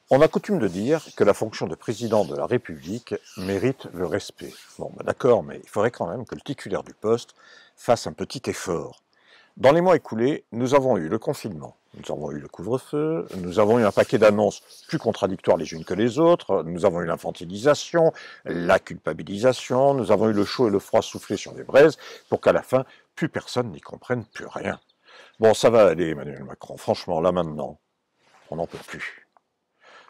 On a coutume de dire que la fonction de président de la République mérite le respect. Bon, d'accord, mais il faudrait quand même que le titulaire du poste fasse un petit effort. Dans les mois écoulés, nous avons eu le confinement, nous avons eu le couvre-feu, nous avons eu un paquet d'annonces plus contradictoires les unes que les autres, nous avons eu l'infantilisation, la culpabilisation, nous avons eu le chaud et le froid soufflés sur les braises pour qu'à la fin, plus personne n'y comprenne plus rien. Bon, ça va aller, Emmanuel Macron. Franchement, là maintenant, on n'en peut plus.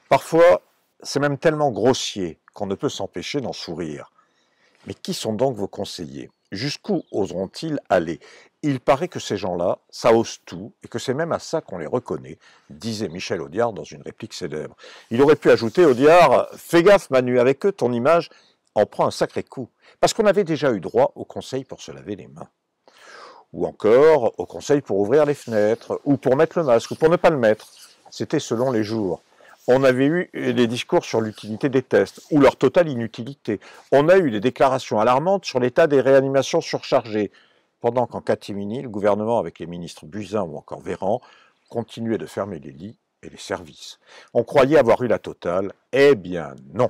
Parfois, c'est même tellement grossier qu'on ne peut s'empêcher d'en sourire. Mais qui sont donc vos conseillers? Jusqu'où oseront-ils aller? Il paraît que ces gens-là, ça ose tout, et que c'est même à ça qu'on les reconnaît, disait Michel Audiard dans une réplique célèbre. Il aurait pu ajouter, Audiard, fais gaffe Manu, avec eux, ton image en prend un sacré coup. Parce qu'on avait déjà eu droit au conseil pour se laver les mains. Ou encore au conseil pour ouvrir les fenêtres, ou pour mettre le masque, ou pour ne pas le mettre. C'était selon les jours. On avait eu des discours sur l'utilité des tests, ou leur totale inutilité. On a eu des déclarations alarmantes sur l'état des réanimations surchargées, pendant qu'en catimini, le gouvernement, avec les ministres Buzyn ou encore Véran, continuait de fermer les lits et les services. On croyait avoir eu la totale, eh bien non.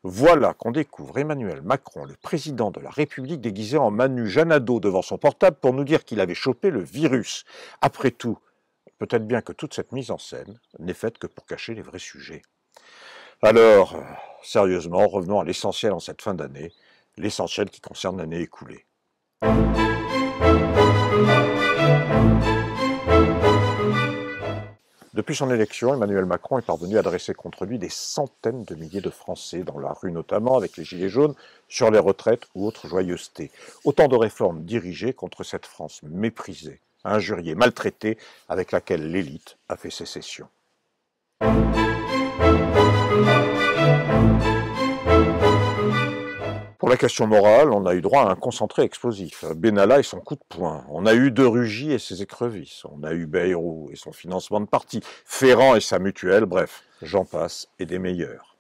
Voilà qu'on découvre Emmanuel Macron, le président de la République, déguisé en Manu Janado devant son portable pour nous dire qu'il avait chopé le virus. Après tout, peut-être bien que toute cette mise en scène n'est faite que pour cacher les vrais sujets. Alors, sérieusement, revenons à l'essentiel en cette fin d'année, l'essentiel qui concerne l'année écoulée. Depuis son élection, Emmanuel Macron est parvenu à dresser contre lui des centaines de milliers de Français, dans la rue notamment, avec les gilets jaunes, sur les retraites ou autres joyeusetés. Autant de réformes dirigées contre cette France méprisée, injuriée, maltraitée, avec laquelle l'élite a fait sécession. Pour la question morale, on a eu droit à un concentré explosif, Benalla et son coup de poing. On a eu De Rugy et ses écrevisses. On a eu Bayrou et son financement de parti. Ferrand et sa mutuelle, bref, j'en passe et des meilleurs.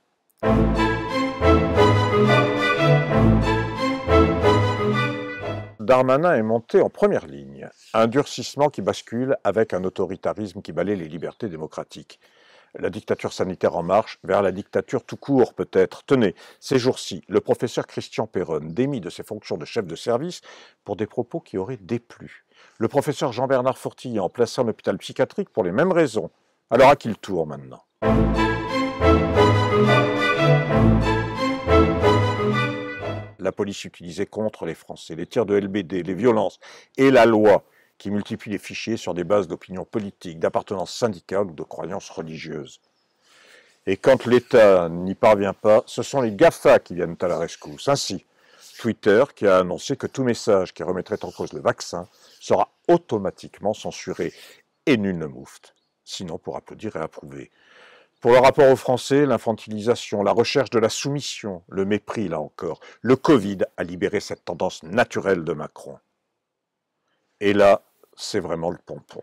Darmanin est monté en première ligne. Un durcissement qui bascule avec un autoritarisme qui balaie les libertés démocratiques. La dictature sanitaire en marche vers la dictature tout court peut-être. Tenez, ces jours-ci, le professeur Christian Péronne démis de ses fonctions de chef de service pour des propos qui auraient déplu. Le professeur Jean-Bernard Fourtillan placé en hôpital psychiatrique pour les mêmes raisons. Alors à qui le tour maintenant? La police utilisée contre les Français, les tirs de LBD, les violences et la loi qui multiplie les fichiers sur des bases d'opinion politique, d'appartenance syndicale ou de croyances religieuses. Et quand l'État n'y parvient pas, ce sont les GAFA qui viennent à la rescousse. Ainsi, Twitter qui a annoncé que tout message qui remettrait en cause le vaccin sera automatiquement censuré. Et nul ne moufte, sinon pour applaudir et approuver. Pour le rapport aux Français, l'infantilisation, la recherche de la soumission, le mépris là encore, le Covid a libéré cette tendance naturelle de Macron. Et là, c'est vraiment le pompon.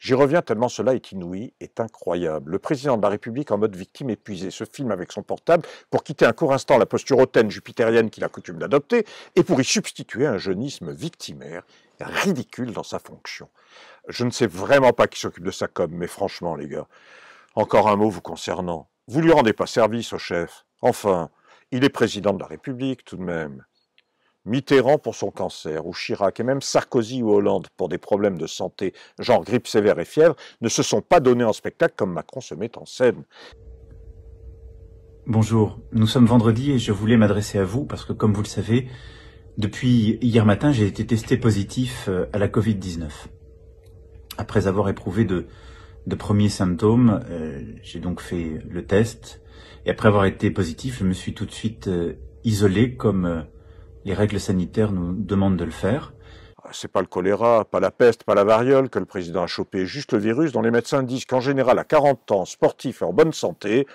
J'y reviens tellement cela est inouï, est incroyable. Le président de la République en mode victime épuisé se filme avec son portable pour quitter un court instant la posture hautaine jupitérienne qu'il a coutume d'adopter et pour y substituer un jeunisme victimaire, ridicule dans sa fonction. Je ne sais vraiment pas qui s'occupe de sa com, mais franchement les gars, encore un mot vous concernant. Vous lui rendez pas service au chef. Enfin, il est président de la République tout de même. Mitterrand pour son cancer, ou Chirac, et même Sarkozy ou Hollande pour des problèmes de santé, genre grippe sévère et fièvre, ne se sont pas donnés en spectacle comme Macron se met en scène. Bonjour, nous sommes vendredi et je voulais m'adresser à vous parce que, comme vous le savez, depuis hier matin, j'ai été testé positif à la Covid-19. Après avoir éprouvé de premiers symptômes, j'ai donc fait le test, et après avoir été positif, je me suis tout de suite isolé comme les règles sanitaires nous demandent de le faire. C'est pas le choléra, pas la peste, pas la variole que le président a chopé, juste le virus dont les médecins disent qu'en général à 40 ans, sportif et en bonne santé,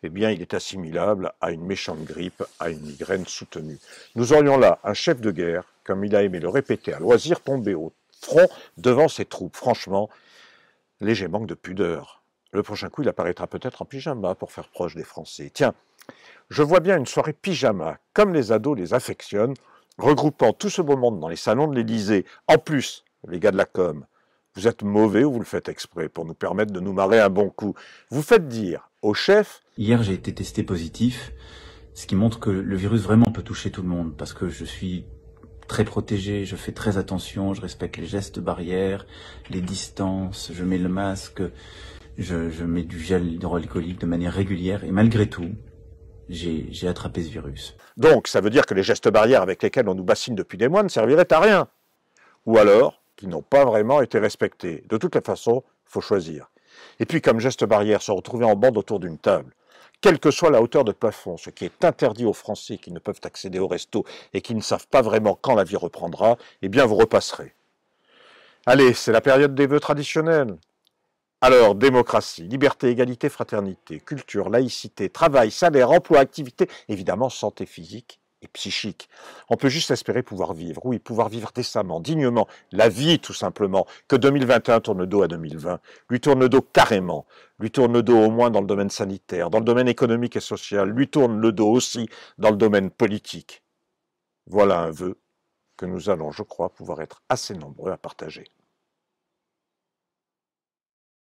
eh bien il est assimilable à une méchante grippe, à une migraine soutenue. Nous aurions là un chef de guerre, comme il a aimé le répéter à loisir, tombé au front devant ses troupes. Franchement, léger manque de pudeur. Le prochain coup, il apparaîtra peut-être en pyjama pour faire proche des Français. Tiens, je vois bien une soirée pyjama, comme les ados les affectionnent, regroupant tout ce beau monde dans les salons de l'Élysée. En plus, les gars de la com, vous êtes mauvais ou vous le faites exprès pour nous permettre de nous marrer un bon coup. Vous faites dire au chef. Hier, j'ai été testé positif, ce qui montre que le virus vraiment peut toucher tout le monde, parce que je suis très protégé, je fais très attention, je respecte les gestes barrières, les distances, je mets le masque, je mets du gel hydroalcoolique de manière régulière, et malgré tout, j'ai attrapé ce virus. Donc, ça veut dire que les gestes barrières avec lesquels on nous bassine depuis des mois ne serviraient à rien. Ou alors, qu'ils n'ont pas vraiment été respectés. De toutes les façons, il faut choisir. Et puis, comme geste barrière, se retrouver en bande autour d'une table, quelle que soit la hauteur de plafond, ce qui est interdit aux Français qui ne peuvent accéder au resto et qui ne savent pas vraiment quand la vie reprendra, eh bien, vous repasserez. Allez, c'est la période des vœux traditionnels. Alors, démocratie, liberté, égalité, fraternité, culture, laïcité, travail, salaire, emploi, activité, évidemment santé physique et psychique. On peut juste espérer pouvoir vivre, oui, pouvoir vivre décemment, dignement, la vie tout simplement, que 2021 tourne le dos à 2020, lui tourne le dos carrément, lui tourne le dos au moins dans le domaine sanitaire, dans le domaine économique et social, lui tourne le dos aussi dans le domaine politique. Voilà un vœu que nous allons, je crois, pouvoir être assez nombreux à partager.